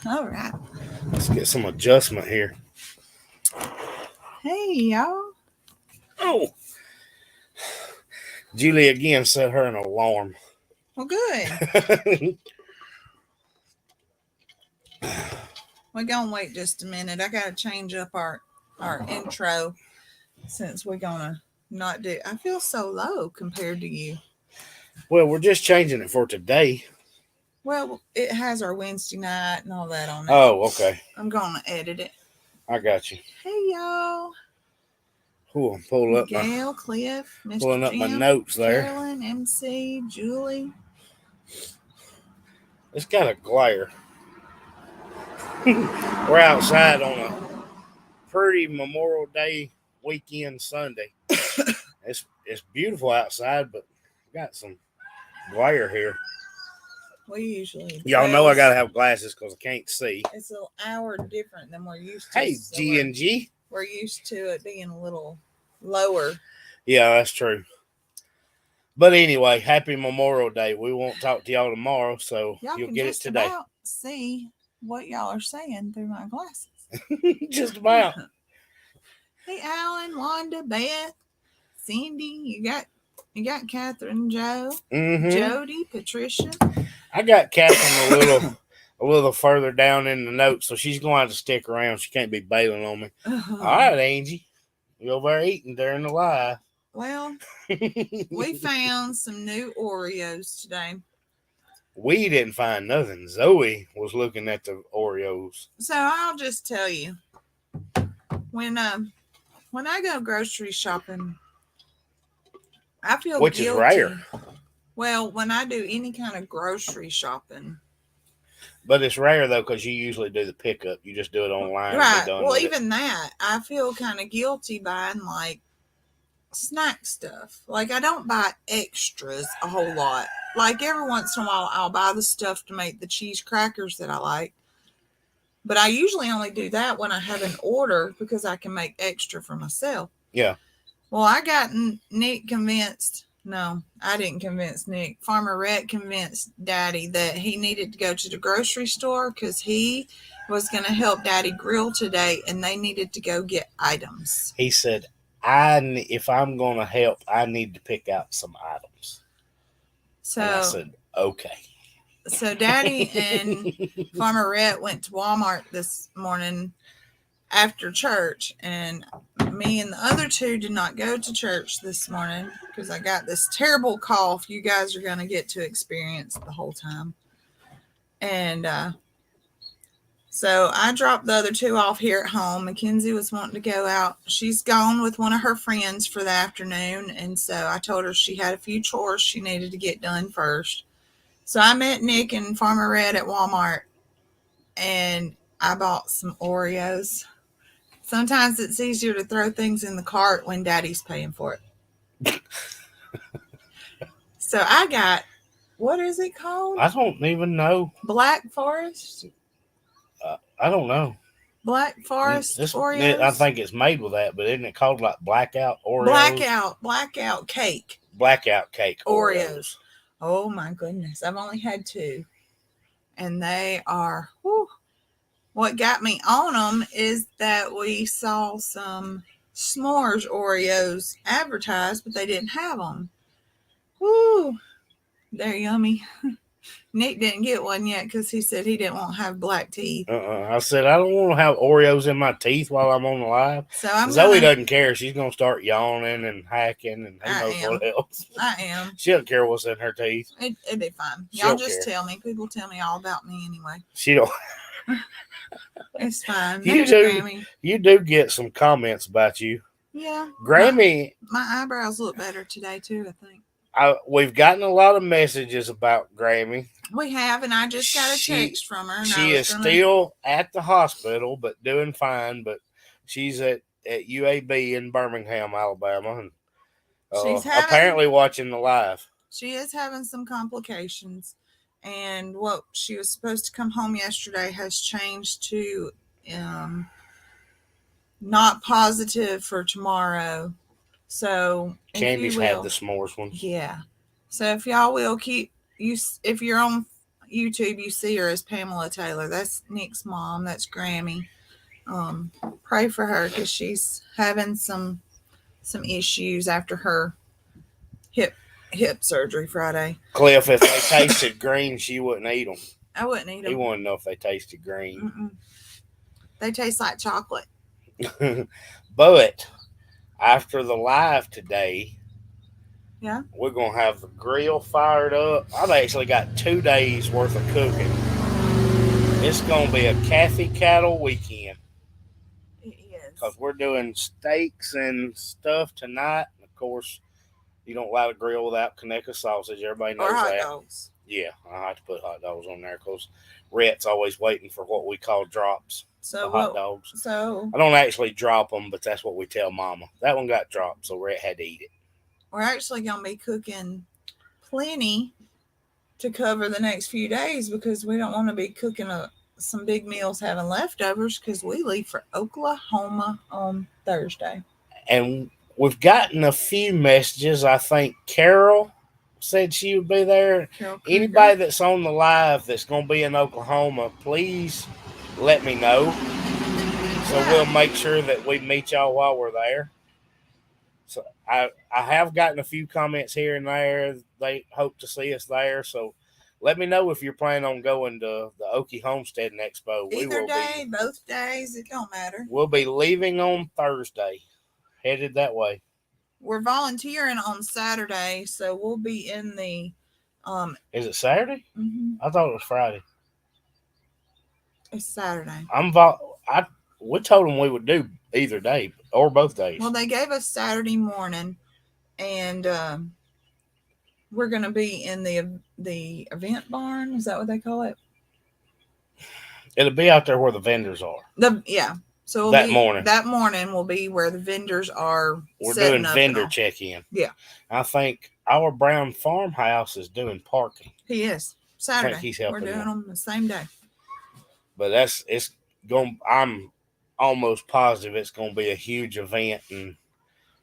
All right. Let's get some adjustment here. Hey, y'all. Oh, Julie again set her an alarm. Well, good. We're going to wait just a minute. I got to change up our intro since we're going to not do. I feel so low compared to you. Well, we're just changing it for today. Well, it has our Wednesday night and all that on it. Oh, okay. I'm going to edit it. I got you. Hey, y'all. Cool. Gail, Cliff, Mr. Pulling up my Jim, notes there. Carolyn, MC, Julie. It's got a glare. We're outside on a pretty Memorial Day weekend Sunday. It's beautiful outside, but got some glare here. We usually. Y'all know I gotta have glasses because I can't see. It's an hour different than we're used to. Hey, so G&G. We're used to it being a little lower. Yeah, that's true. But anyway, happy Memorial Day. We won't talk to y'all tomorrow, so you'll get it today. About see what y'all are saying through my glasses. Just about. Hey, Alan, Wanda, Beth, Cindy, you got Catherine, Joe, Jody, Patricia. I got Catherine a little further down in the notes, so she's going to have to stick around. She can't be bailing on me. All right, Angie, you over there eating during the live. Well, we found some new Oreos today. We didn't find nothing. Zoe was looking at the Oreos. So I'll just tell you, when I go grocery shopping, I feel which guilty. is rare. Well, when I do any kind of grocery shopping. But it's rare, though, because you usually do the pickup. You just do it online. Right. Well, even that, I feel kind of guilty buying, like, snack stuff. Like, I don't buy extras a whole lot. Like, every once in a while, I'll buy the stuff to make the cheese crackers that I like. But I usually only do that when I have an order because I can make extra for myself. Yeah. Well, I got Nick convinced. No, I didn't convince Nick. Farmer Rhett convinced Daddy that he needed to go to the grocery store because he was going to help Daddy grill today and they needed to go get items. He said, if I'm going to help, I need to pick out some items. So and I said, okay. So Daddy and Farmer Rhett went to Walmart this morning after church, and me and the other two did not go to church this morning because I got this terrible cough you guys are going to get to experience the whole time. And so I dropped the other two off here at home. Mackenzie was wanting to go out. She's gone with one of her friends for the afternoon, and so I told her she had a few chores she needed to get done first. So I met Nick and Farmer Red at Walmart, and I bought some Oreos. Sometimes it's easier to throw things in the cart when Daddy's paying for it. So I got, what is it called? I don't even know. Black Forest? I don't know. Black Forest Oreos? I think it's made with that, but isn't it called like Blackout Oreos? Blackout Cake. Blackout Cake Oreos. Oh my goodness. I've only had two. And they are, whew. What got me on them is that we saw some s'mores Oreos advertised, but they didn't have them. Woo, they're yummy. Nick didn't get one yet because he said he didn't want to have black teeth. I said, I don't want to have Oreos in my teeth while I'm on the live. So Zoe doesn't care. She's going to start yawning and hacking and who knows what else. I am. She doesn't care what's in her teeth. It'd be fine. Y'all just tell me. People tell me all about me anyway. She don't. It's fine. You do get some comments about you. Yeah. Grammy. My eyebrows look better today too, I think. We've gotten a lot of messages about Grammy. We have, and I just got a text from her. She is still at the hospital, but doing fine. But she's at UAB in Birmingham, Alabama, and she's apparently watching the live. She is having some complications, and what she was supposed to come home yesterday has changed to not positive for tomorrow. So Candy's had the s'mores one. Yeah. So if y'all will if you're on YouTube, you see her as Pamela Taylor. That's Nick's mom. That's Grammy. Pray for her because she's having some issues after her hip surgery Friday. Cliff, if they tasted green, she wouldn't eat them. I wouldn't eat them. He wanted to know if they tasted green. Mm-mm. They taste like chocolate. But after the live today, yeah, we're gonna have the grill fired up. I've actually got 2 days worth of cooking. It's gonna be a Kathy Cattle weekend. It is. Because we're doing steaks and stuff tonight. Of course, you don't allow to grill without Kaneka sausage. Everybody knows or hot that. dogs. Yeah, I have to put hot dogs on there because Rhett's always waiting for what we call drops. So hot dogs. So I don't actually drop them, but that's what we tell Mama. That one got dropped, so Rhett had to eat it. We're actually gonna be cooking plenty to cover the next few days because we don't want to be cooking some big meals having leftovers because we leave for Oklahoma on Thursday. And we've gotten a few messages. I think Carol said she would be there. Anybody that's on the live that's going to be in Oklahoma, please let me know. So we'll make sure that we meet y'all while we're there. So I have gotten a few comments here and there. They hope to see us there. So let me know if you're planning on going to the Okie Homestead Expo. Either day, both days, it don't matter. We'll be leaving on Thursday, headed that way. We're volunteering on Saturday, so we'll be in the. Is it Saturday? Mm-hmm. I thought it was Friday. It's Saturday. We told them we would do either day or both days. Well, they gave us Saturday morning, and we're going to be in the event barn. Is that what they call it? It'll be out there where the vendors are. So that morning will be where the vendors are. We're doing vendor check-in. Yeah. I think our Brown farmhouse is doing parking. He is. Saturday. I think he's helping. We're doing them the same day. But I'm almost positive it's going to be a huge event, and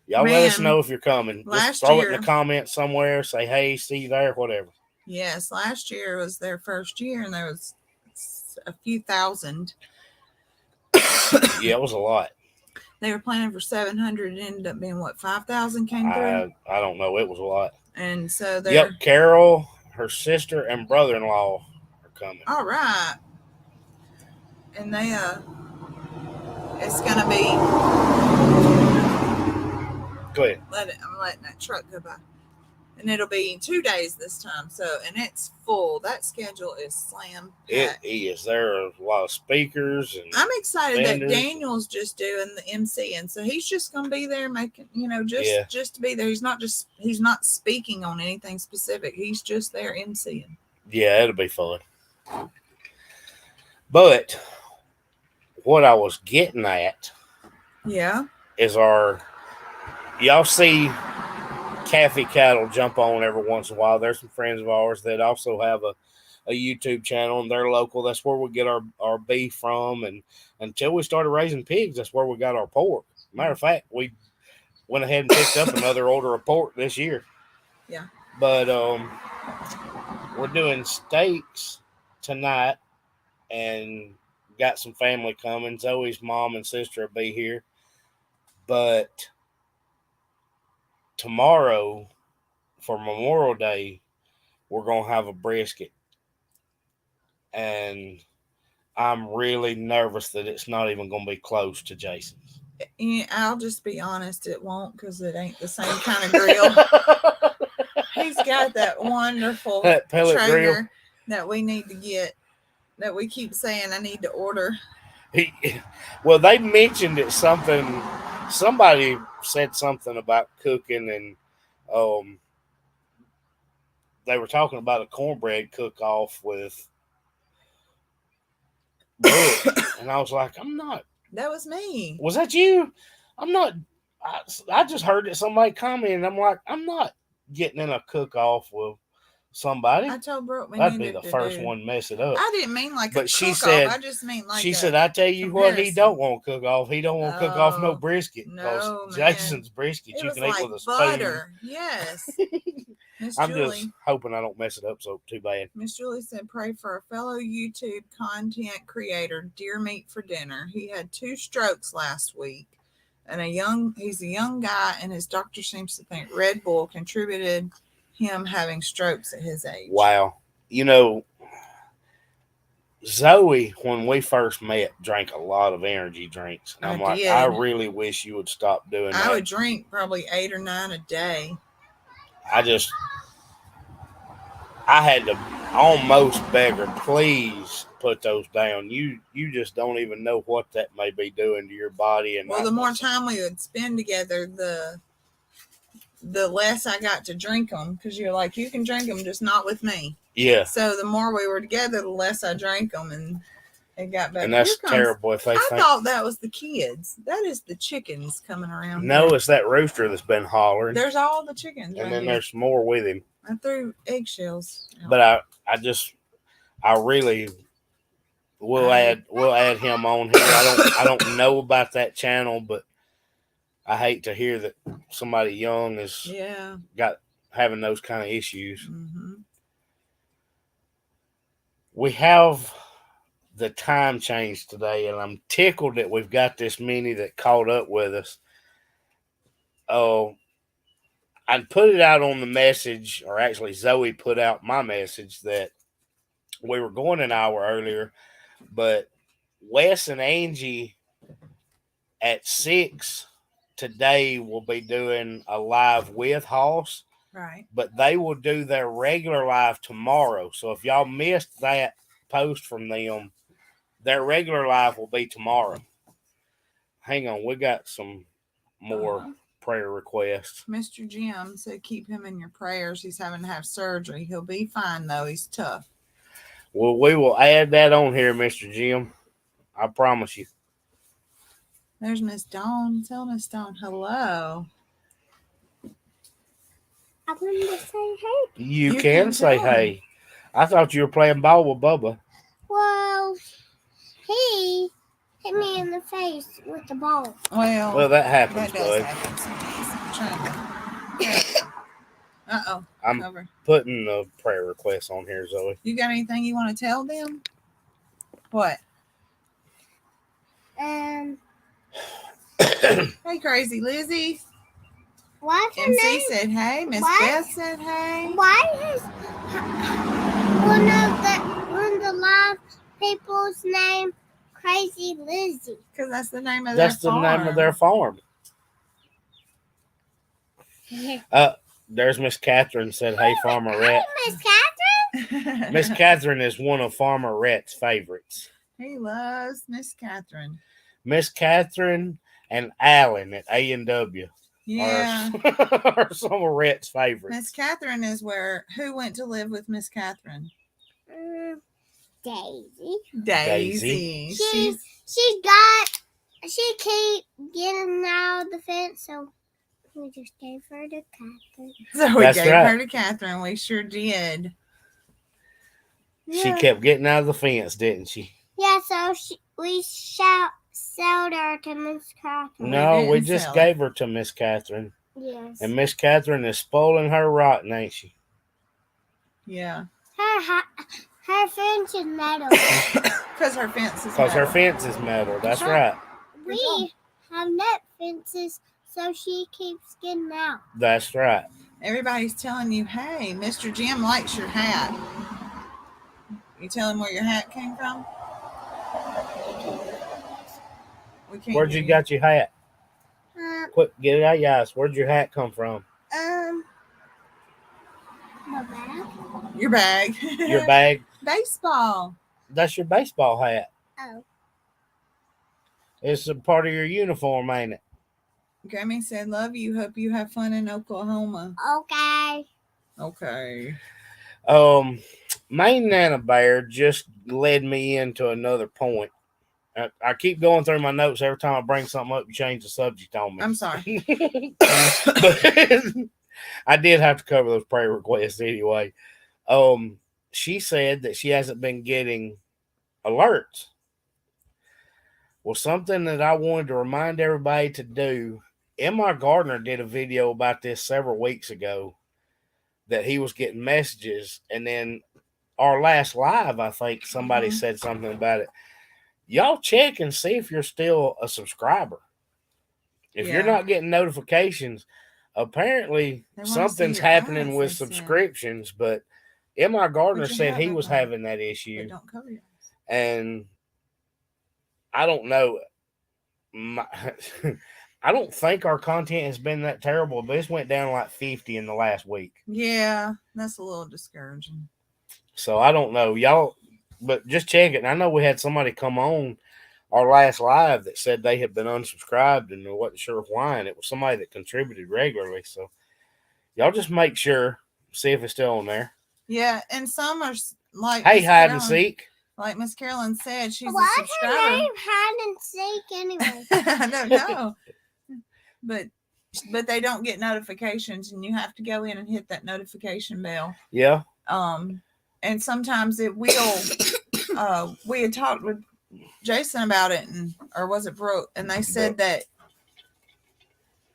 y'all let us know if you're coming. Just throw it in the comments somewhere. Say, hey, see you there, whatever. Yes, last year was their first year, and there was a few thousand. Yeah, it was a lot. They were planning for 700. It ended up being, 5,000 came through? I don't know. It was a lot. And so Carol, her sister, and brother-in-law are coming. All right. And they, it's going to be. Go ahead. I'm letting that truck go by. And it'll be 2 days this time. And it's full. That schedule is slam packed. It is. There are a lot of speakers. And I'm excited that Daniel's just doing the MC. And so he's just going to be there making, just to be there. He's not speaking on anything specific. He's just there MCing. Yeah, it'll be fun. But what I was getting at is y'all see Kathy Cattle jump on every once in a while. There's some friends of ours that also have a YouTube channel, and they're local. That's where we get our beef from. And until we started raising pigs, that's where we got our pork. Matter of fact, we went ahead and picked up another order of pork this year. Yeah. But we're doing steaks tonight and got some family coming. Zoe's mom and sister will be here. But tomorrow, for Memorial Day, we're going to have a brisket. And I'm really nervous that it's not even going to be close to Jason's. I'll just be honest, it won't, because it ain't the same kind of grill. He's got that wonderful pellet Traeger grill that we need to get, that we keep saying I need to order. Well, they mentioned it somebody said something about cooking, and they were talking about a cornbread cook-off with Brooke, and I was like, I'm not. That was me. Was that you? I'm not. I just heard that somebody commented, and I'm like, I'm not getting in a cook-off with somebody. I told Brooke that'd be the first one to mess it up. I didn't mean like but a she cook-off. said, I just mean like she said, I tell you comparison. what, he don't want to cook off. He don't want to cook off no brisket. No, Jason's brisket it you was can like eat with a spoon. butter. Yes. Miss I'm Julie. just hoping I don't mess it up so too bad. Miss Julie said, pray for a fellow YouTube content creator, deer meat for dinner. He had 2 strokes last week. And he's a young guy, and his doctor seems to think Red Bull contributed him having strokes at his age. Wow. You know, Zoe, when we first met, drank a lot of energy drinks. And I'm like, I really wish you would stop doing that. I would drink probably 8 or 9 a day. I had to almost beg her, please put those down. You just don't even know what that may be doing to your body. And well, the more time we would spend together, the less I got to drink them, because you're like, you can drink them, just not with me. Yeah. So the more we were together, the less I drank them, and it got better. And that's terrible. If they thought that was the kids. That is the chickens coming around. No, it's that rooster that's been hollering. There's all the chickens. And then there's more with him. I threw eggshells out. But I really will add him on here. I don't know about that channel, but I hate to hear that somebody young is having those kind of issues. Mm-hmm. We have the time change today, and I'm tickled that we've got this many that caught up with us. Oh, I put it out on the message, or actually Zoe put out my message that we were going an hour earlier, but Wes and Angie at 6 today will be doing a live with Hoss. Right. But they will do their regular live tomorrow. So if y'all missed that post from them, their regular live will be tomorrow. Hang on, we got some more prayer requests. Mr. Jim said keep him in your prayers. He's having to have surgery. He'll be fine, though. He's tough. Well, we will add that on here, Mr. Jim. I promise you. There's Miss Dawn. Tell Miss Dawn hello. I wanted to say hey. You can say hey. I thought you were playing ball with Bubba. Well, he hit me in the face with the ball. Well, that happens, that does bud. happen. Uh-oh. I'm putting the prayer request on here, Zoe. You got anything you want to tell them? What? Hey, Crazy Lizzie. What's her MC name? said hey. Miss Beth said hey. Why is one of the live people's name Crazy Lizzie? Because that's the name of their farm. That's the name of their farm. There's Miss Catherine said, hey, Farmer Rhett. Miss Catherine? Miss Catherine is one of Farmer Rhett's favorites. He loves Miss Catherine. Miss Catherine and Alan at A&W are some of Rhett's favorites. Miss Catherine is who went to live with Miss Catherine? Daisy. She keep getting out of the fence, so we just gave her to Catherine. So we gave her to Catherine. We sure did. She kept getting out of the fence, didn't she? Yeah, so we sold her to Miss Catherine. No, we just gave her to Miss Catherine. Yes. And Miss Catherine is spoiling her rotten, ain't she? Yeah. Her fence is metal. Because her fence is metal. That's right. We have net fences, so she keeps getting out. That's right. Everybody's telling you, hey, Mr. Jim likes your hat. You tell him where your hat came from? Where'd you got your hat? Quick, get it out of your eyes. Where'd your hat come from? My bag. Your bag. Your bag? Baseball. That's your baseball hat. Oh. It's a part of your uniform, ain't it? Grammy said, love you. Hope you have fun in Oklahoma. Okay. Maine Nana Bear just led me into another point. I keep going through my notes. Every time I bring something up, you change the subject on me. I'm sorry. But I did have to cover those prayer requests anyway. She said that she hasn't been getting alerts. Well, something that I wanted to remind everybody to do, M.R. Gardner did a video about this several weeks ago, that he was getting messages, and then our last live, I think somebody said something about it. Y'all check and see if you're still a subscriber. If you're not getting notifications, apparently something's happening with subscriptions. But M.R. Gardner said he was having that issue. Don't cover your eyes. And I don't know. I don't think our content has been that terrible, but it's went down like 50 in the last week. Yeah, that's a little discouraging. So I don't know, y'all, but just check it. And I know we had somebody come on our last live that said they had been unsubscribed and wasn't sure why, and it was somebody that contributed regularly. So y'all just make sure, see if it's still on there. Yeah, and some are like, hey, hide and seek. Like Miss Carolyn said, she's a What's subscriber. her name? Hide and seek anyway. I don't know. But they don't get notifications, and you have to go in and hit that notification bell. Yeah. And sometimes it will. We had talked with Jason about it, or was it Brooke? And they said that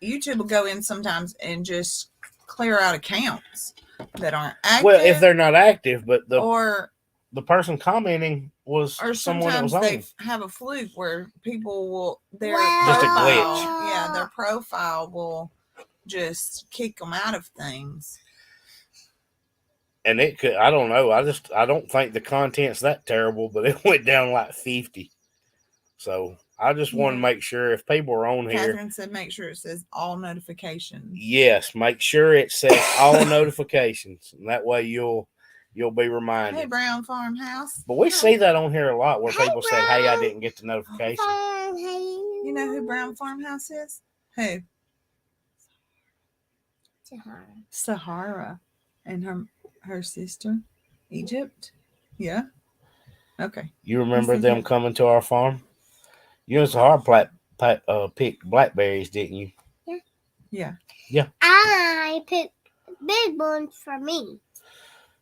YouTube will go in sometimes and just clear out accounts that aren't active. Well, if they're not active, but the person commenting was someone that was on. They have a fluke where people will just a glitch. Yeah, their profile will just kick them out of things. And it could, I don't know. I don't think the content's that terrible, but it went down like 50. So I just want to make sure if people are on here. Catherine said make sure it says all notifications. Yes, make sure it says all notifications. And that way you'll be reminded. Hey, Brown Farmhouse. But we see that on here a lot where people say, hey, I didn't get the notification. You know who Brown Farmhouse is? Who? Sahara. And her sister, Egypt. Yeah. Okay. You remember them coming to our farm? You and Sahara picked blackberries, didn't you? Yeah. Yeah. I picked big ones for me.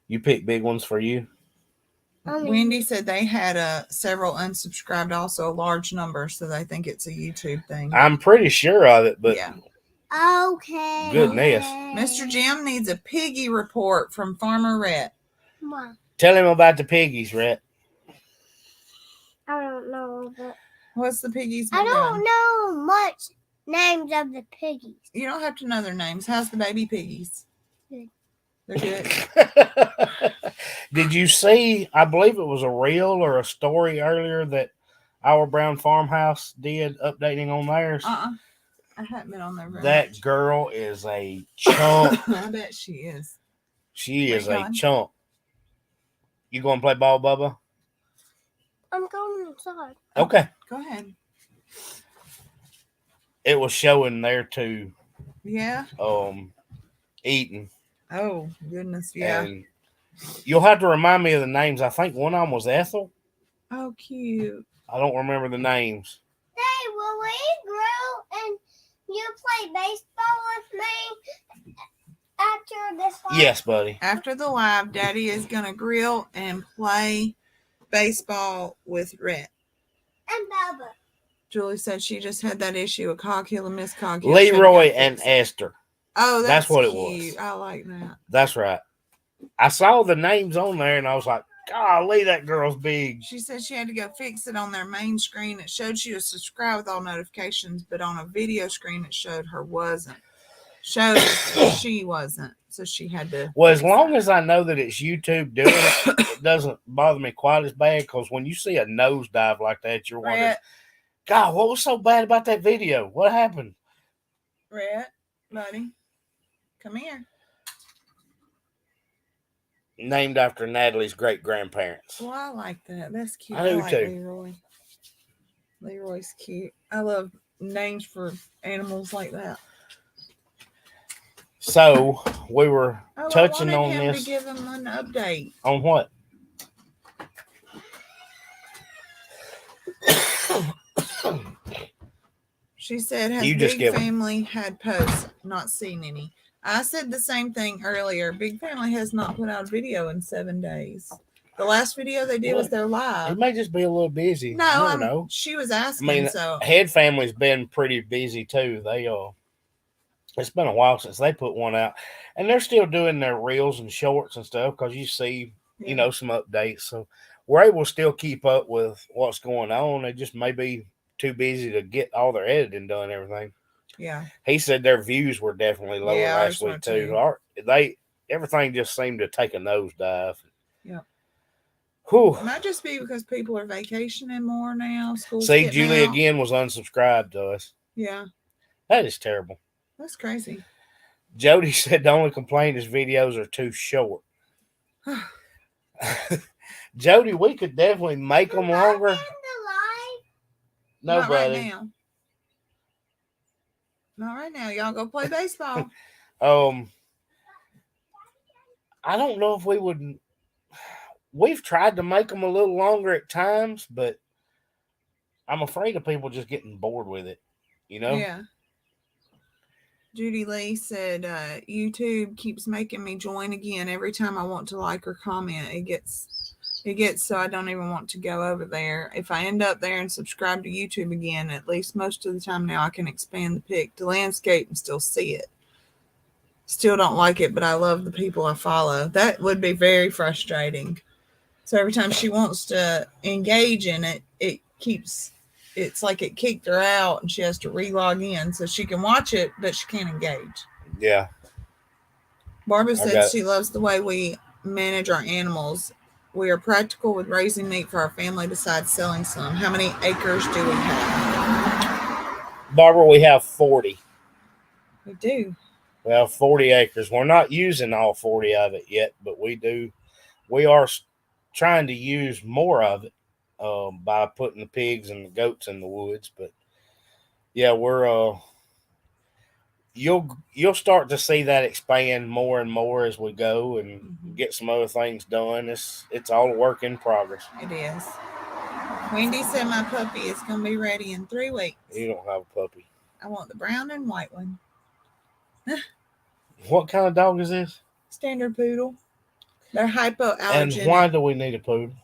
You picked big ones for you? Wendy said they had several unsubscribed, also a large number, so they think it's a YouTube thing. I'm pretty sure of it, but yeah. Okay. Goodness. Mr. Jim needs a piggy report from Farmer Rhett. What? Tell him about the piggies, Rhett. I don't know. But what's the piggies? I don't know much names of the piggies. You don't have to know their names. How's the baby piggies? Good. They're good. Did you see, I believe it was a reel or a story earlier that our Brown Farmhouse did updating on theirs? I haven't been on there very That much. Girl is a chump. I bet she is. She is a chump. You going to play ball, Bubba? I'm going inside. Okay. Go ahead. It was showing there too. Yeah. Eating. Oh, goodness. Yeah. And you'll have to remind me of the names. I think one of them was Ethel. Oh, cute. I don't remember the names. Hey, will we grow and you play baseball with me after this live? Yes, buddy. After the live, Daddy is going to grill and play baseball with Rhett. And Bubba. Julie said she just had that issue of Coghill and Miss Coghill. Leroy and Esther. Oh, that's what cute. It was. I like that. That's right. I saw the names on there and I was like, golly, that girl's big. She said she had to go fix it on their main screen. It showed she was subscribed with all notifications, but on a video screen it showed her wasn't. She wasn't. So she had to. Well, as long as I know that it's YouTube doing it, it doesn't bother me quite as bad, because when you see a nosedive like that, you're wondering, God, what was so bad about that video? What happened? Rhett, buddy, come here. Named after Natalie's great-grandparents. Well, I like that. That's cute. I do like too. Leroy. Leroy's cute. I love names for animals like that. So we were touching I on wanted him this. to give him an update. On what? She said, has Big Family had posts? Not seen any. I said the same thing earlier. Big Family has not put out a video in 7 days. The last video they did was their live. It may just be a little busy. No, I don't know. She was asking. So Head Family's been pretty busy too. They It's been a while since they put one out, and they're still doing their reels and shorts and stuff because you see, some updates. So we're able to still keep up with what's going on. They just may be too busy to get all their editing done and everything. Yeah. He said their views were definitely lower last week too. Everything just seemed to take a nosedive. Yeah. Whew. It might just be because people are vacationing more now. School's See, Julie out. again was unsubscribed to us. Yeah. That is terrible. That's crazy. Jody said the only complaint is videos are too short. Jody, we could definitely make them longer. No, Not buddy. right now. Not right now. Y'all go play baseball. I don't know if we would. We've tried to make them a little longer at times, but I'm afraid of people just getting bored with it. Yeah. Judy Lee said, YouTube keeps making me join again every time I want to like or comment. It gets so I don't even want to go over there. If I end up there and subscribe to YouTube again, at least most of the time now I can expand the pic to landscape and still see it. Still don't like it, but I love the people I follow. That would be very frustrating. So every time she wants to engage in it, it's like it kicked her out and she has to re-log in so she can watch it, but she can't engage. Yeah. Barbara said she loves the way we manage our animals. We are practical with raising meat for our family besides selling some. How many acres do we have? Barbara, we have 40. We do. We have 40 acres. We're not using all 40 of it yet, but we do. We are trying to use more of it by putting the pigs and the goats in the woods. But yeah, we're you'll start to see that expand more and more as we go and get some other things done. It's all a work in progress. It is. Wendy said my puppy is going to be ready in 3 weeks. You don't have a puppy. I want the brown and white one. What kind of dog is this? Standard poodle. They're hypoallergenic. And why do we need a poodle?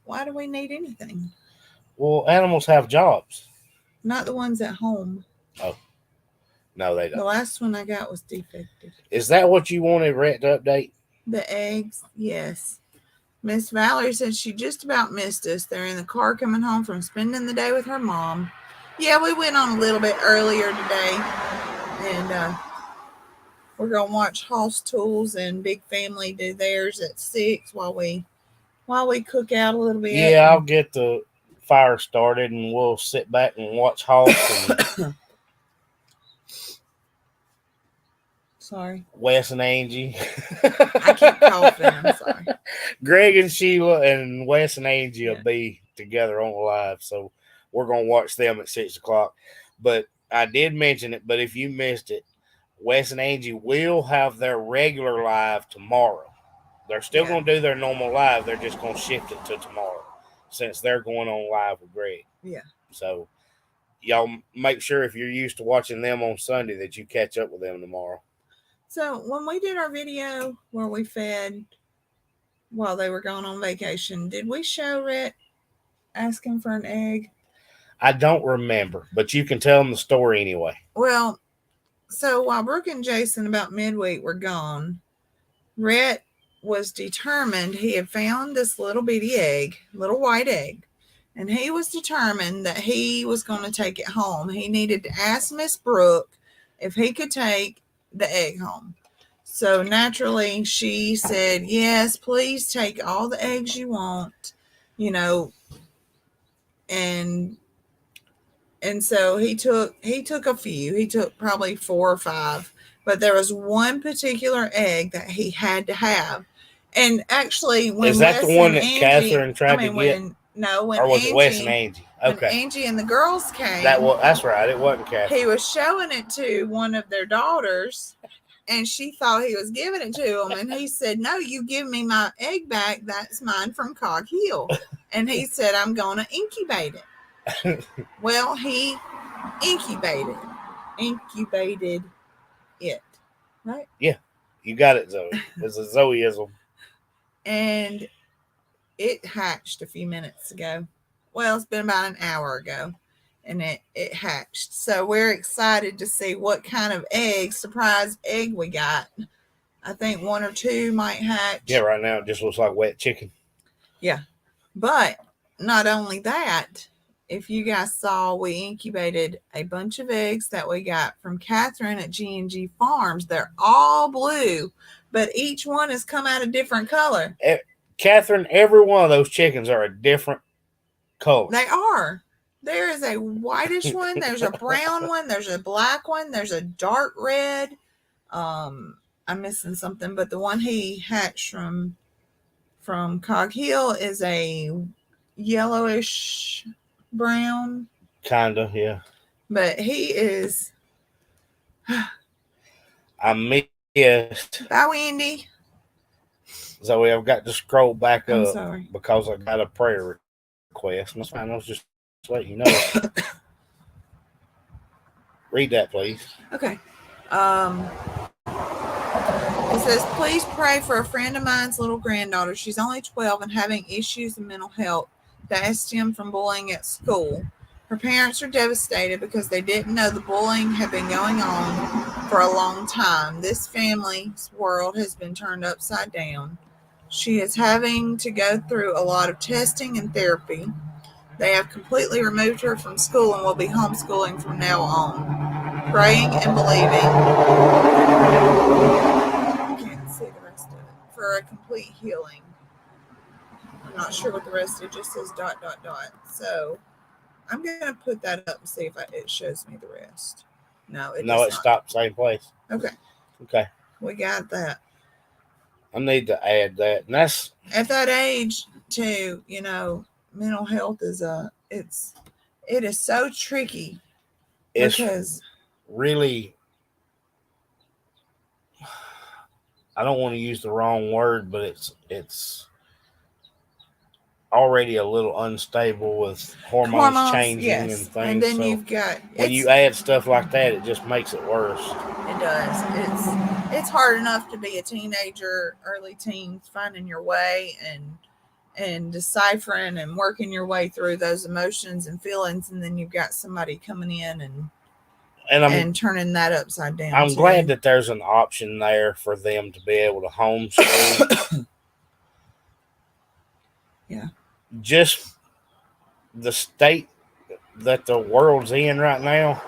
Why do we need anything? Well, animals have jobs. Not the ones at home. Oh. No, they don't. The last one I got was defective. Is that what you wanted Rhett to update? The eggs, yes. Miss Valerie said she just about missed us. They're in the car coming home from spending the day with her mom. Yeah, we went on a little bit earlier today. And we're going to watch Hoss Tools and Big Family do theirs at 6 while we cook out a little bit. Yeah, I'll get the fire started and we'll sit back and watch Hoss and sorry. Wes and Angie. I keep coughing. I'm sorry. Greg and Sheila and Wes and Angie will be together on the live, so we're going to watch them at 6 o'clock. But I did mention it, but if you missed it, Wes and Angie will have their regular live tomorrow. They're still going to do their normal live. They're just going to shift it to tomorrow since they're going on live with Greg. Yeah. So y'all make sure if you're used to watching them on Sunday that you catch up with them tomorrow. So when we did our video where we fed while they were going on vacation, did we show Rhett asking for an egg? I don't remember, but you can tell them the story anyway. Well, so while Brooke and Jason about midweek were gone, Rhett was determined. He had found this little bitty egg, little white egg, and he was determined that he was going to take it home. He needed to ask Miss Brooke if he could take the egg home. So naturally she said, yes, please take all the eggs you want, and so he took a few. He took probably 4 or 5, but there was one particular egg that he had to have. And actually, when is that Wes the one that Angie, Catherine tried to get? When or was Angie, it Wes and Angie? Okay, when Angie and the girls came. That's right. It wasn't Catherine. He was showing it to one of their daughters, and she thought he was giving it to him. And he said, "No, you give me my egg back. That's mine from Cog Hill." And he said, "I'm going to incubate it." Well, he incubated it, right? Yeah, you got it, Zoe. It's a Zoeism. And it hatched a few minutes ago. Well, it's been about an hour ago. and it hatched. So we're excited to see what kind of surprise egg we got. I think 1 or 2 might hatch. Yeah, right now it just looks like wet chicken. Yeah. But not only that, if you guys saw, we incubated a bunch of eggs that we got from Catherine at G&G Farms. They're all blue, but each one has come out a different color. Catherine, every one of those chickens are a different color. They are. There is a whitish one. There's a brown one. There's a black one. There's a dark red. I'm missing something, but the one he hatched from Cog Hill is a yellowish brown. Kinda, yeah. But he is. I missed. Bye, Wendy. Zoe, I've got to scroll back I'm up sorry. because I got a prayer request. That's fine. I was just letting you know. Read that, please. Okay. It says, please pray for a friend of mine's little granddaughter. She's only 12 and having issues in mental health that stem from bullying at school. Her parents are devastated because they didn't know the bullying had been going on for a long time. This family's world has been turned upside down. She is having to go through a lot of testing and therapy. They have completely removed her from school and will be homeschooling from now on. Praying and believing. I can't see the rest of it. For a complete healing. I'm not sure what the rest of it just says ... So I'm going to put that up and see if it shows me the rest. No, it stopped same place. Okay. We got that. I need to add that. And that's at that age too, mental health is it is so tricky. It's because really, I don't want to use the wrong word, but it's already a little unstable with hormones changing, yes, and things. And then so you've got when you add stuff like that, it just makes it worse. It does. It's hard enough to be a teenager, early teens, finding your way and deciphering and working your way through those emotions and feelings, and then you've got somebody coming in and turning that upside down. I'm glad that there's an option there for them to be able to homeschool. Yeah. Just the state that the world's in right now,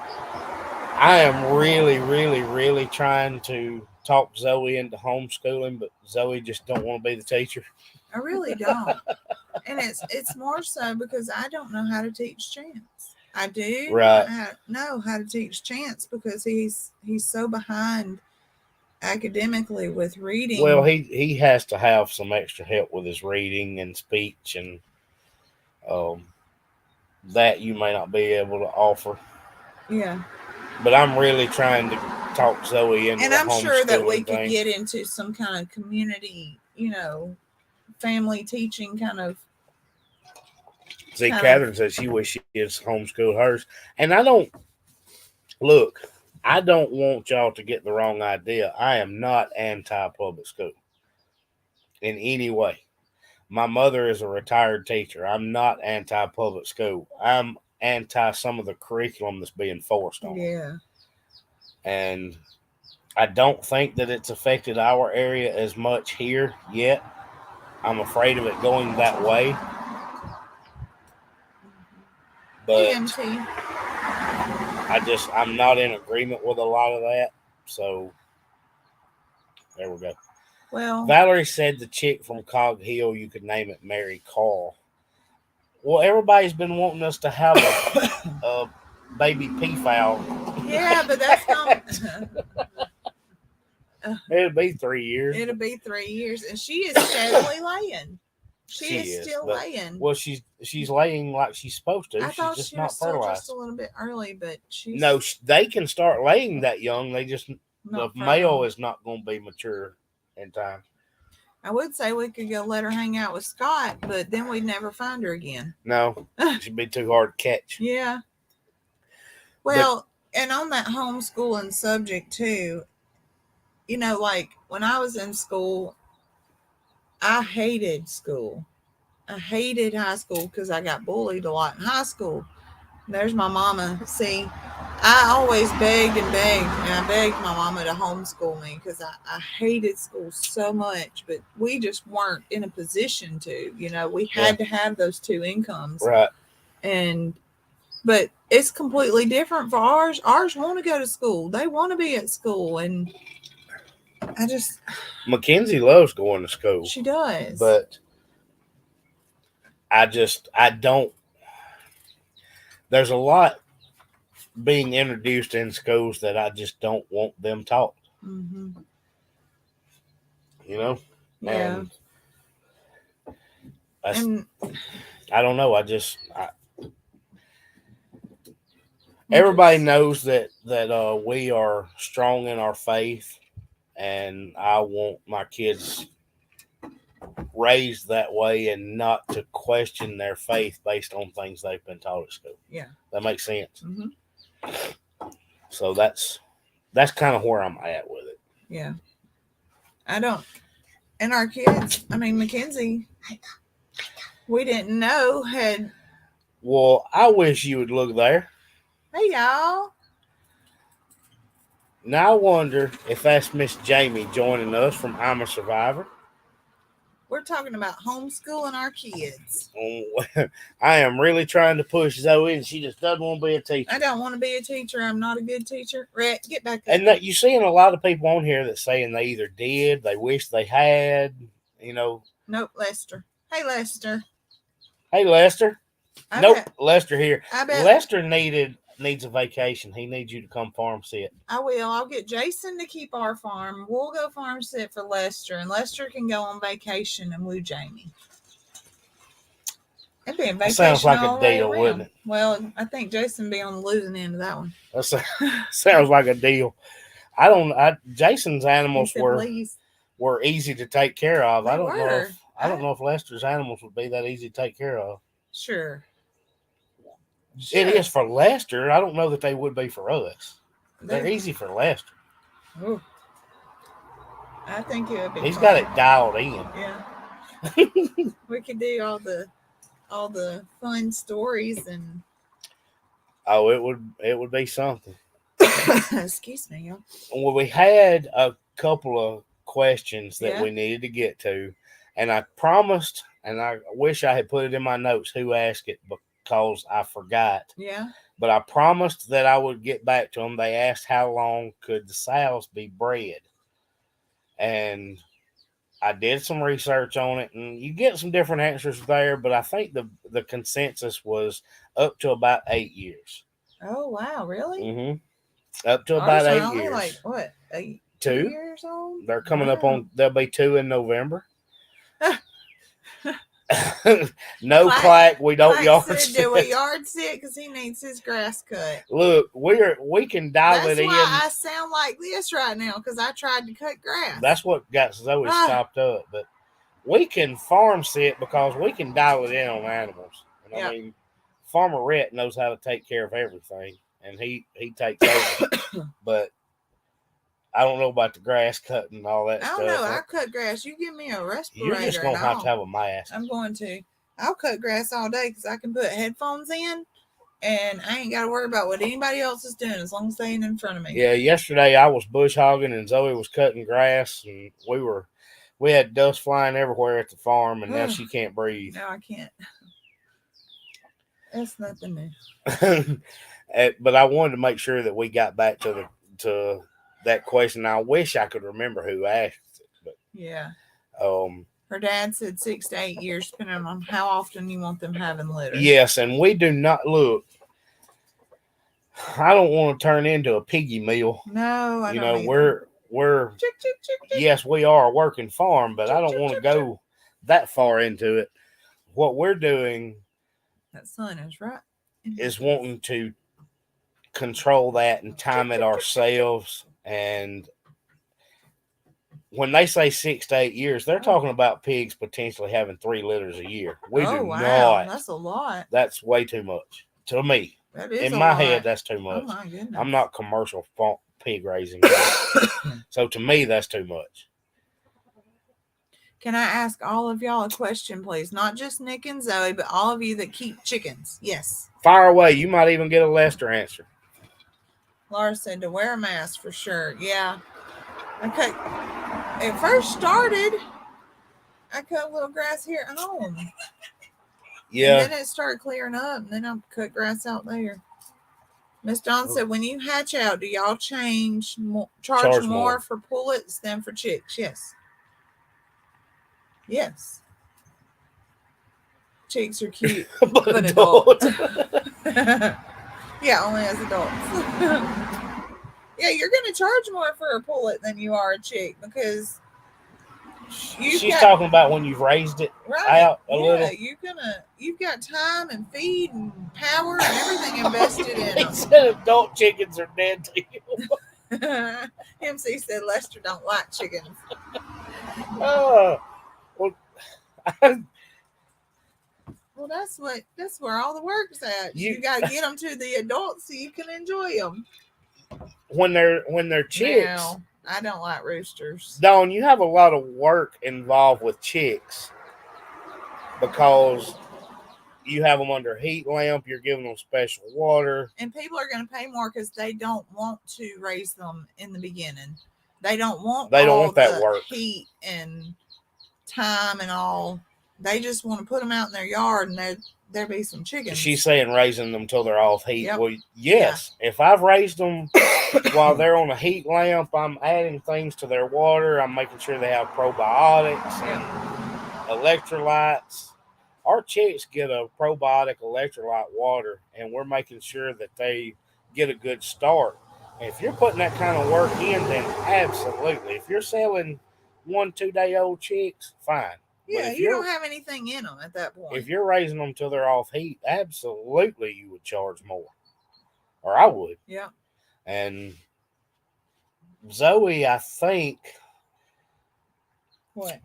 I am really, really, really trying to talk Zoe into homeschooling, but Zoe just don't want to be the teacher. I really don't. And it's more so because I don't know how to teach Chance. I do know how to teach Chance because he's so behind academically with reading. Well, he has to have some extra help with his reading and speech, and that you may not be able to offer. Yeah. But I'm really trying to talk Zoe into and I'm sure that we could thing. get into some kind of community, family teaching kind of. See, Catherine says she wishes she had homeschooled hers. And I don't want y'all to get the wrong idea. I am not anti-public school in any way. My mother is a retired teacher. I'm not anti-public school. I'm anti some of the curriculum that's being forced on. Yeah. And I don't think that it's affected our area as much here yet. I'm afraid of it going that way. But I'm not in agreement with a lot of that. So there we go. Well, Valerie said the chick from Cog Hill, you could name it Mary Carl. Well, everybody's been wanting us to have a baby peafowl. Yeah, but that's not. It'll be 3 years. It'll be 3 years, and she is steadily laying. She is still laying. Well, she's laying like she's supposed to. I thought she's just she not was still fertilized. just a little bit early, but she's no. They can start laying that young. They just the male is not going to be mature in time. I would say we could go let her hang out with Scott, but then we'd never find her again. No, she'd be too hard to catch. Yeah. Well, and on that homeschooling subject too, like when I was in school, I hated school. I hated high school because I got bullied a lot in high school. There's my mama. See, I always begged and begged, and I begged my mama to homeschool me because I hated school so much, but we just weren't in a position to. We had to have those two incomes. Right. But it's completely different for ours. Ours want to go to school. They want to be at school, and Mackenzie loves going to school. She does. But I don't. There's a lot being introduced in schools that I just don't want them taught. Mm-hmm. Yeah. And I don't know. Everybody knows that we are strong in our faith, and I want my kids raised that way and not to question their faith based on things they've been taught at school. Yeah, that makes sense. Mm-hmm. So that's kind of where I'm at with it. Yeah, I don't. And our kids, Mackenzie, we didn't know had. Well, I wish you would look there. Hey, y'all. Now I wonder if that's Miss Jamie joining us from I'm a Survivor. We're talking about homeschooling our kids. I am really trying to push Zoe, and she just doesn't want to be a teacher. I don't want to be a teacher. I'm not a good teacher. Rhett, get back up. And you're seeing a lot of people on here that saying they either did, they wish they had, Nope, Lester. Hey, Lester. Hey, Lester. Lester here. I bet Lester needs a vacation. He needs you to come farm sit. I will. I'll get Jason to keep our farm. We'll go farm sit for Lester, and Lester can go on vacation and woo Jamie. It'd be a vacation. Sounds like a deal, wouldn't it? Well, I think Jason be on the losing end of that one. That sounds like a deal. Jason's animals were easy to take care of. I don't know if Lester's animals would be that easy to take care of. Sure. It is for Lester. I don't know that they would be for us. They're easy for Lester. Ooh. I think it would be. He's got it dialed in. Yeah. We could do all the fun stories and. Oh, it would be something. Excuse me, y'all. Well, we had a couple of questions that we needed to get to, and I promised, and I wish I had put it in my notes who asked it, because I forgot. Yeah. But I promised that I would get back to them. They asked how long could the sows be bred. And I did some research on it, and you get some different answers there, but I think the consensus was up to about 8 years. Oh, wow. Really? Mm-hmm. Up to about 8 years. Like, what, 2 years old? They're coming up on, they'll be 2 in November. No clack. We don't yard sit. Do a yard sit because he needs his grass cut. Look, we can dial it in. That's why I sound like this right now, because I tried to cut grass. That's what got Zoe stopped up. But we can farm sit because we can dial it in on animals. And I mean, Farmer Rhett knows how to take care of everything, and he takes over. But I don't know about the grass cutting and all that stuff. I don't know. I cut grass. You give me a respirator. You're just going to have a mask. I'm going to. I'll cut grass all day because I can put headphones in and I ain't got to worry about what anybody else is doing as long as they ain't in front of me. Yeah, yesterday I was bush hogging and Zoe was cutting grass, and we had dust flying everywhere at the farm, and now she can't breathe. No, I can't. That's nothing new. But I wanted to make sure that we got back to that question. I wish I could remember who asked it, but yeah. Her dad said 6 to 8 years, depending on how often you want them having litter. Yes, and we do not look. I don't want to turn into a piggy mill. No, I don't. We're yes, we are a working farm, but I don't want to go that far into it. What we're doing, that sun is right, is wanting to control that and time it ourselves. And when they say 6 to 8 years, they're talking about pigs potentially having 3 litters a year. We do not. That's a lot. That's way too much to me. That is in my head. That's too much. Oh my goodness. I'm not commercial pig raising, so to me that's too much. Can I ask all of y'all a question, please? Not just Nick and Zoe, but all of you that keep chickens. Yes. Fire away. You might even get a Lester answer. Laura said to wear a mask for sure. Yeah. Okay. It first started, I cut a little grass here at home. Yeah. And then it started clearing up, and then I cut grass out there. Miss Dawn said, when you hatch out, do y'all charge more for pullets than for chicks? Yes. Yes. Chicks are cute, but adult. Yeah, only as adults. Yeah, you're going to charge more for a pullet than you are a chick because she's talking about when you've raised it out a little. You've got time and feed and power and everything invested in them. He said adult chickens are dead to you. MC said Lester don't like chickens. Well, that's where all the work's at. You got to get them to the adults so you can enjoy them. When they're chicks. Now, I don't like roosters. Dawn, you have a lot of work involved with chicks because you have them under a heat lamp. You're giving them special water, and people are going to pay more because they don't want to raise them in the beginning. They don't want that work, heat and time and all. They just want to put them out in their yard and there be some chickens. She's saying raising them till they're off heat. Yep. Well, yes. Yeah. If I've raised them while they're on a heat lamp, I'm adding things to their water. I'm making sure they have probiotics and electrolytes. Our chicks get a probiotic electrolyte water, and we're making sure that they get a good start. And if you're putting that kind of work in, then absolutely. If you're selling 1-2 day old chicks, fine. Yeah, you don't have anything in them at that point. If you're raising them till they're off heat, absolutely you would charge more. Or I would. Yeah. And Zoe, I think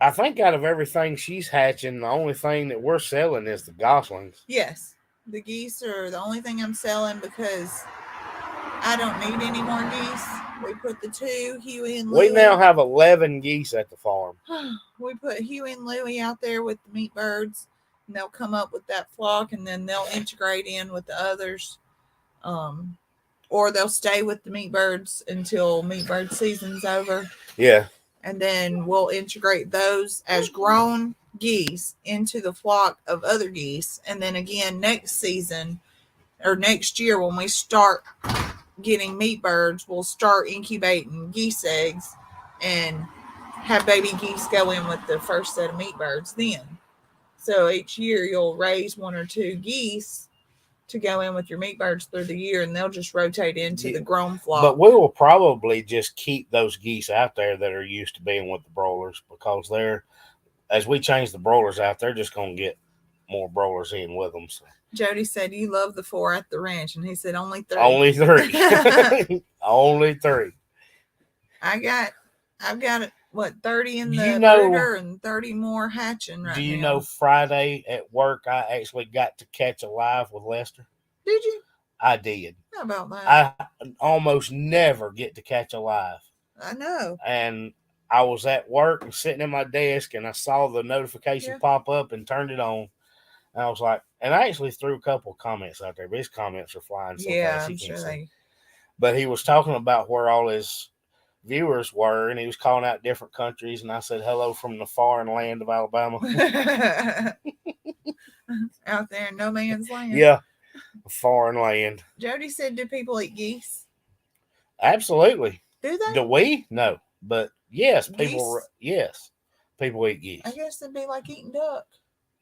out of everything she's hatching, the only thing that we're selling is the goslings. Yes. The geese are the only thing I'm selling because I don't need any more geese. We put the 2, Huey and Louie. We now have 11 geese at the farm. We put Huey and Louie out there with the meat birds, and they'll come up with that flock, and then they'll integrate in with the others. Or they'll stay with the meat birds until meat bird season's over. Yeah. And then we'll integrate those as grown geese into the flock of other geese. And then again, next season or next year, when we start getting meat birds, we'll start incubating geese eggs and have baby geese go in with the first set of meat birds then. So each year you'll raise 1 or 2 geese to go in with your meat birds through the year, and they'll just rotate into the grown flock. But we will probably just keep those geese out there that are used to being with the broilers because as we change the broilers out, they're just going to get more broilers in with them. So. Jody said you love the 4 at the ranch, and he said only 3. Only 3. Only 3. I've got 30 in the brooder and 30 more hatching right now. Do you know Friday at work I actually got to catch a live with Lester? Did you? I did. How about that? I almost never get to catch a live. I know. And I was at work and sitting at my desk, and I saw the notification pop up and turned it on. And I was like, and I actually threw a couple of comments out there, but his comments are flying so fast. I'm sure But he was talking about where all his viewers were, and he was calling out different countries, and I said, hello from the foreign land of Alabama. Out there in no man's land. Yeah, foreign land. Jody said, do people eat geese? Absolutely. Do they? Do we? No. But yes, people eat geese. I guess it'd be like eating duck.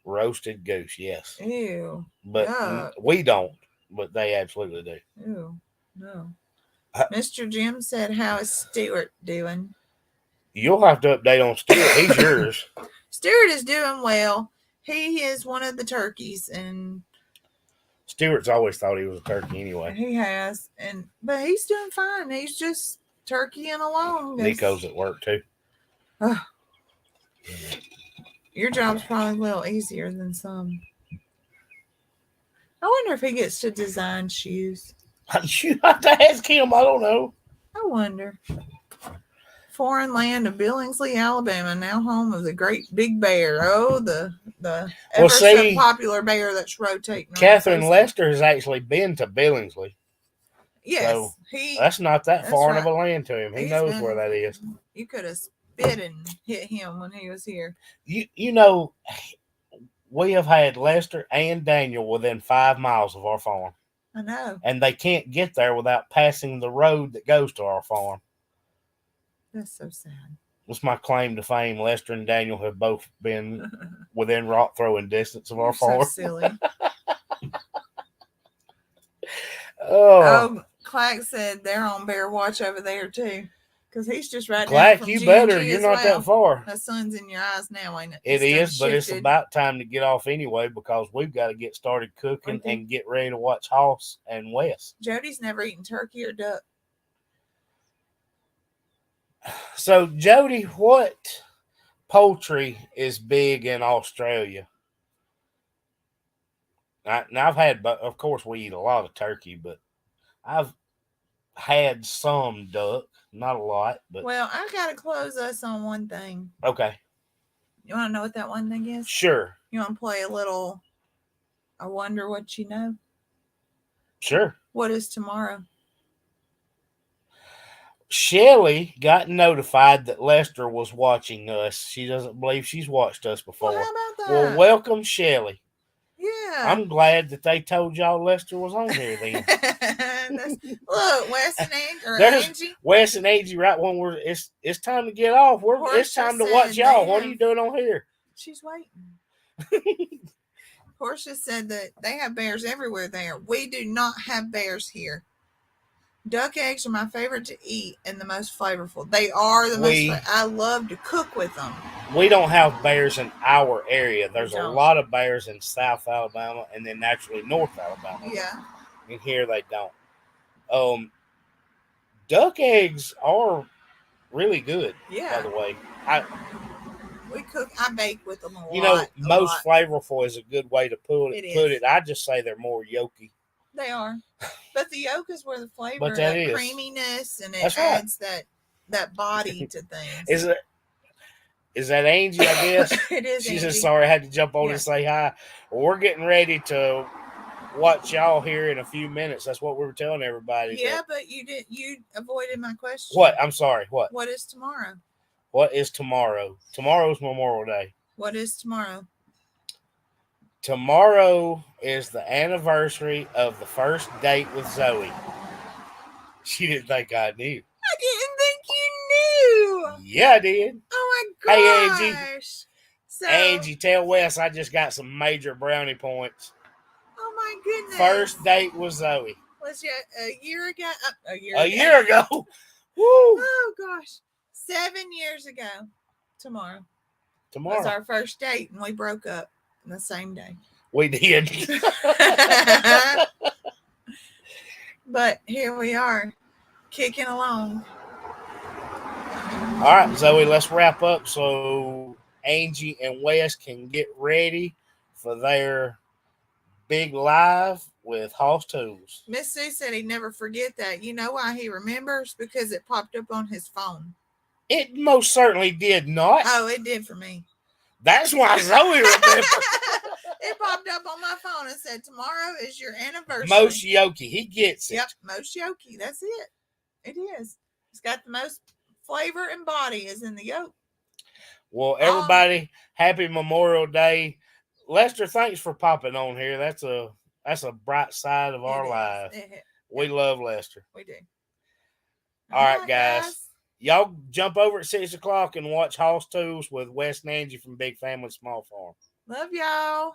Roasted goose, yes. Ew. But we don't, but they absolutely do. Ew. No. Mr. Jim said, how is Stuart doing? You'll have to update on Stuart. He's yours. Stuart is doing well. He is one of the turkeys, and Stuart's always thought he was a turkey anyway. He has, but he's doing fine. He's just turkeying along. Nico's at work too. Your job's probably a little easier than some. I wonder if he gets to design shoes. You have to ask him. I don't know. I wonder. Foreign land of Billingsley, Alabama, now home of the great big bear. Oh, the ever so popular bear that's rotating. Catherine Lester has actually been to Billingsley. Yes, so that's not that far of a land to him. He knows where that is. You could have spit and hit him when he was here. You know, we have had Lester and Daniel within 5 miles of our farm. I know. And they can't get there without passing the road that goes to our farm. That's so sad. That's my claim to fame. Lester and Daniel have both been within rock throwing distance of our farm. So silly. Oh, Clack said they're on bear watch over there too. Because he's just right Clack, down from you G&G better. You're not that far. The sun's in your eyes now, ain't it? It is, but it's about time to get off anyway because we've got to get started cooking and get ready to watch Hoss and Wes. Jody's never eaten turkey or duck. So, Jody, what poultry is big in Australia? Now, I've had, but of course, we eat a lot of turkey, but I've had some duck, not a lot. But well, I gotta close us on one thing. Okay. You want to know what that one thing is? Sure. You want to play a little? I wonder what you know. Sure. What is tomorrow? Shelly got notified that Lester was watching us. She doesn't believe she's watched us before. Well, how about that? Well, welcome, Shelly. Yeah. I'm glad that they told y'all Lester was on here then. Look, Wes and Angie. Wes and Angie, right when it's time to get off. It's time to watch y'all. What are you doing on here? She's waiting. Portia said that they have bears everywhere there. We do not have bears here. Duck eggs are my favorite to eat and the most flavorful. They are the most. I love to cook with them. We don't have bears in our area. There's a lot of bears in South Alabama and then naturally North Alabama. Yeah. And here they don't. Duck eggs are really good. Yeah. By the way, I bake with them a lot. You know, most flavorful is a good way to put it. I just say they're more yolky. They are, but the yolk is where the flavor, but that is creaminess, and it adds that body to things. Is that Angie? I guess it is. She's just sorry I had to jump on and say hi. Well, we're getting ready to watch y'all here in a few minutes. That's what we were telling everybody. Yeah, but you avoided my question. What? I'm sorry. What? What is tomorrow? What is tomorrow? Tomorrow's Memorial Day. What is tomorrow? Tomorrow is the anniversary of the first date with Zoe. She didn't think I knew. I didn't think you knew. Yeah, I did. Oh my gosh. Hey, Angie. Angie, tell Wes I just got some major brownie points. Oh my goodness. First date with Zoe. Was a year ago? A year ago. Woo. Oh gosh. 7 years ago. Tomorrow was our first date, and we broke up the same day. We did. But here we are, kicking along. All right, Zoe, let's wrap up so Angie and Wes can get ready for their big live with Hoss Tools. Miss Sue said he'd never forget that. You know why he remembers? Because it popped up on his phone. It most certainly did not. Oh, it did for me. That's why Zoe remembers. It popped up on my phone and said, tomorrow is your anniversary. Most Yoki. He gets it. Yep, most Yoki. That's it. It is. It's got the most flavor and body is in the yolk. Well, everybody, happy Memorial Day. Lester, thanks for popping on here. That's a bright side of our lives. We love Lester. We do. All right, guys. Y'all jump over at 6 o'clock and watch Hoss Tools with Wes and Angie from Big Family Small Farm. Love y'all.